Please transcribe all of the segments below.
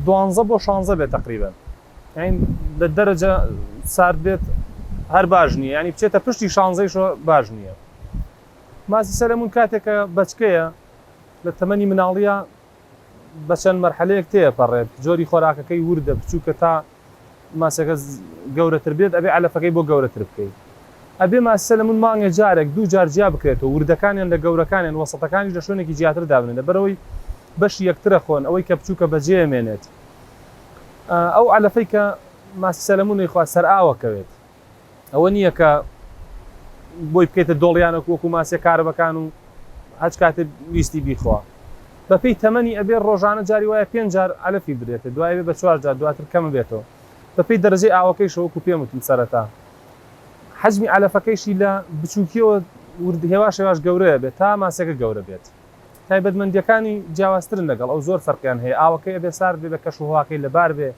12 بۆ 16 بێت تقریبا یعنی لە دەرەجە سارد بێت هەر باش نییە ینی بچێتە پشتی 16 باش نییە. ماسی سەلەمون کاتێکە بچکەیە لە تەمەنی مناڵیە بە چەند مەرحەلەیەک تێپەڕێت جۆری خۆراکەکەی وردە بچووکە تا ماسەکە گەورەتر بێت ئەبێ علەفەکەی بۆ گەورەتر بکەیت. ئەبێ ماسی سەلەمون مانگە جارێک دوو جار جیا بکرێتەوە وردەکانیان لە گەورەکانیان وەسەتەکانی لە شوێنێکی جیاتر دابنێنە بەرەوەی بەشی یەکترە خۆن ئەوەی کە بچووکە بەجێمێنێت. ئەو علەفەی کە ماسی سەلەمونی خوا سەر ئاوەکەوێت ئەوە نییە کە بۆی بکەیتە دۆڵیانە وەکو ماسیە کارەبەکان و هەچ کاتێ ویستی بیخوا. بەپێی تەمەنی ئەبێ ڕۆژانە جاری وایە 5 جار علەفی برێتێت دوای بە 4 جار دواتر کەمە بێتەوە بەپێی دەرەجەی ئاوەکەیش وەکو پێم وتم سەرەتا. حەجمی علەفەکەیشی لە بچووکیەوە هێواش هێواش گەورەیە بێت تا ماسەکە گەورە بێت. تایبەتمەندیەکانی جیاوازترن لەگەڵ ئەو زۆر فەرقیان هەیە. ئاوەکەی ئەبێ سارد بێ بە کەش و هەواکەی لەبار بێ،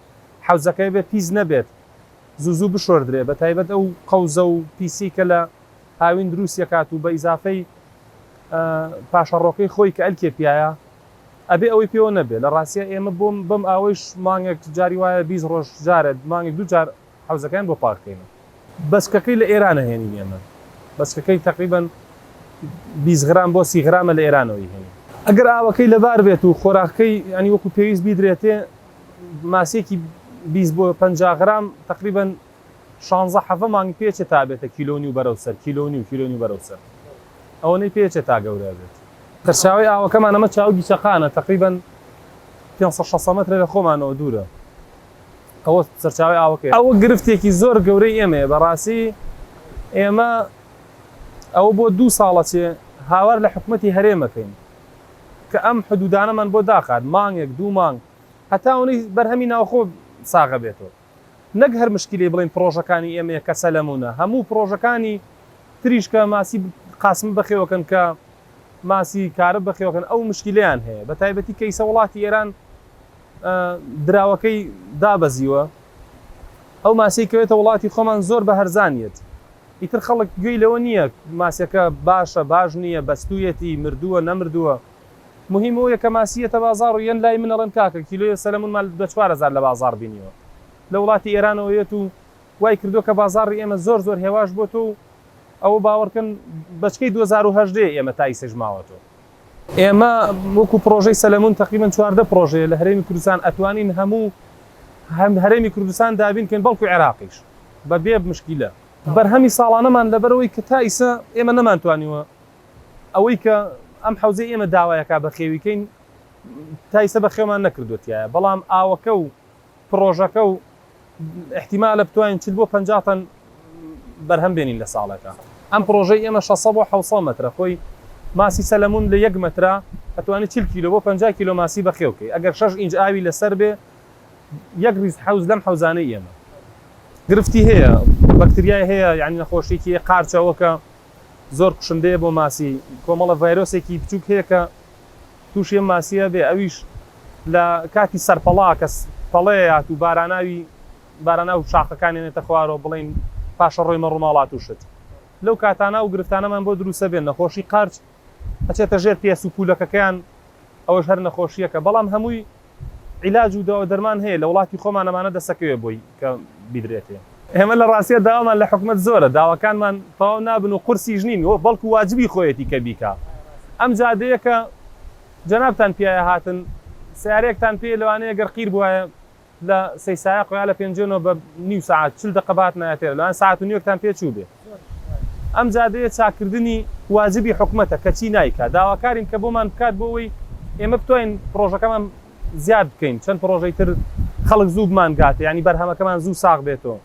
حەوزەکەی بێ پیس نەبێت زوو بشۆردرێ بە تایبەت ئەو قەوزە و پیسی کە لە هاوین دروستیە کات و بە ئیزافەی پاشەڕۆکەی خۆی کە ئەلکێ پیایە ئەبێ ئەوەی پێوە نەبێت. لە ڕاستیە ئێمە بۆم ئەوەیش مانگێک جاری وایە 20 ڕۆژ جارێت مانگێک 2 جار حەوزەکەیان بۆ پاکەکەینەوە. بەسکەکەی لە ئێرانە هێنین ئێمە بەسکەکەی تقریباً 20 غرام بۆ 30 غرامە لە ئێرانەوەی هێنین. ئەگەر ئاوەکەی لەبار بێت و خۆراکەی ینی وەکو پێویست بیدرێتێ ماسێکی 20 بۆ 50 غرام تقریباً 16 مانگی پێچێت تا بێتە کیلۆنی و بەرەوسەر کیلۆنی و بەرەوسەر ئەوەی پێچێت تا گەورە بێت. تەرچاوی ئاوەکەمان ئەمە چاو گیچەقانە تقریباً 500 متر لە خۆمانەوە دوورە. ئەوە سەرچاوی ئاوەکەی ئەوە گرفتێکی زۆر گەورەی ئێمەیە. بەڕاستی ئێمە ئەوە بۆ 2 ساڵە چێ هاوار لە حکومەتی هەرێمەکەین کە ئەم حدودانەمان بۆ داخات مانگێک 2 مانگ هەتا ئەوەی بەرهەمی ناوخۆ ساغە بێتەوە. نەک هەر مشکلی بڵین پرۆژەکانی ئێمەیە کە سەلەمونە هەموو پرۆژەکانی تریش کە ماسی قاسم بەخێوەکەن کە ماسی کارە بەخێوەکەن ئەو مشکلیان هەیە بە تایبەتی کەیسە وڵاتی ئێران دراوەکەی دابەزیوە ئەو ماسی کەوێتە وڵاتی خۆمان زۆر بە هەرزانیت ئیتر خەڵک گوێی لەوە نییە ماسیەکە باشە باش نییە بەستویەتی مردووە نەمردووە. مهم ئەوەیە کە ماسیەتە بازاڕ و یەن لای منەڵێن کاکە کیلۆیە سەلەمون مال 4000 لە بازاڕ بینیوە لە وڵاتی ئێرانەوەیەت و وای کردو کە بازاڕی ئێمە زۆر هێواش بۆتە و ئەوە باوەڕکەن بەچکەی 2010 ئێمە تای سێژماوەتەوە. ئێمە وەکو پرۆژەی سەلەمون تقریباً 14 پرۆژەیە لە هەرێمی کوردستان ئەتوانین هەموو هەرێمی کوردستان دابینکەین بەڵکو عێراقیش بەبێ مشکیلە. بەرهەمی ساڵانەمان لەبەرەوەی کە تا ئیسە ئێمە نەمانتوانیوە ئەوەی کە ئەم حەوزەی ئێمە داوایەکە بەخێویکەین تا ئیسە بەخێومان نەکردوتیایە. بەڵام ئاوەکە و پرۆژەکە و احتیمالە بتوانین 40 بۆ 50 تەن بەرهەم بێنین لە ساڵەکە. ئەم پرۆژەی ئێمە 600 بۆ 700 مترە خۆی ماسی سەلەمون لە 1 مترە ئەتوانێت 40 کیلۆ بۆ 50 کیلۆ ماسی بەخێوکەی. ئەگەر 6 ئینج ئاوی لەسەر بێ 1 ریز حەوز لەم حەوزانەی ئێمە گرفتی هەیە بەکتریای هەیە یعنی نەخۆشیێکی قارچەوەکە زۆر کوشندەیە بۆ ماسی کۆمەڵە ڤایرۆسێکی بچووک هەیە کە تووشی ئەم ماسیە بێ ئەویش لە کاتی سەرپەڵا کە پەڵەیەات و باراناو شاخەکانێنێتە خوارەوە بڵین پاشە ڕۆی مەڕووماڵات وشت لەو کاتانە و گرفتانەمان بۆ دروستە بێن نەخۆشی قارچ ئەچێتە ژێر پێس و پولەکەکەیان ئەوەش هەر نەخۆشیەکە. بەڵام هەمووی عیلاج و داوا دەرمان هەیە لە وڵاتی خۆمان ئەمانە دەسەکەوێ بۆی کە بیدرێتێ. ئێمە لە ڕاستیە داوامان لە حکومەت زۆرە داواکانمان تەواو نابن و قورسی ژنین بەڵکو واجبی خۆیەتی کە بیکا. ئەم جادەیە کە جەنابتان پیایە هاتن سیارەیەکتان پێ لەوانەیە گەر قیر بووایە لە سەیسایە قویا لە پێنجێنەوە بە نیو ساعت 40 دقە بات نایەتێرە لەوان ساعت و نیوەکتان پێچوو بێ. ئەم جادەیە چاکردنی واجبی حکومەتە کەچی نایکا داواکارین کە بۆمان بکات بۆەوەی ئێمە بتوانین پرۆژەکەمان زیاد بکەین چەند پرۆژەی تر خەڵک زوو بمانگاتێ ینی بەرهەمەکەمان زوو ساغ بێتەوە.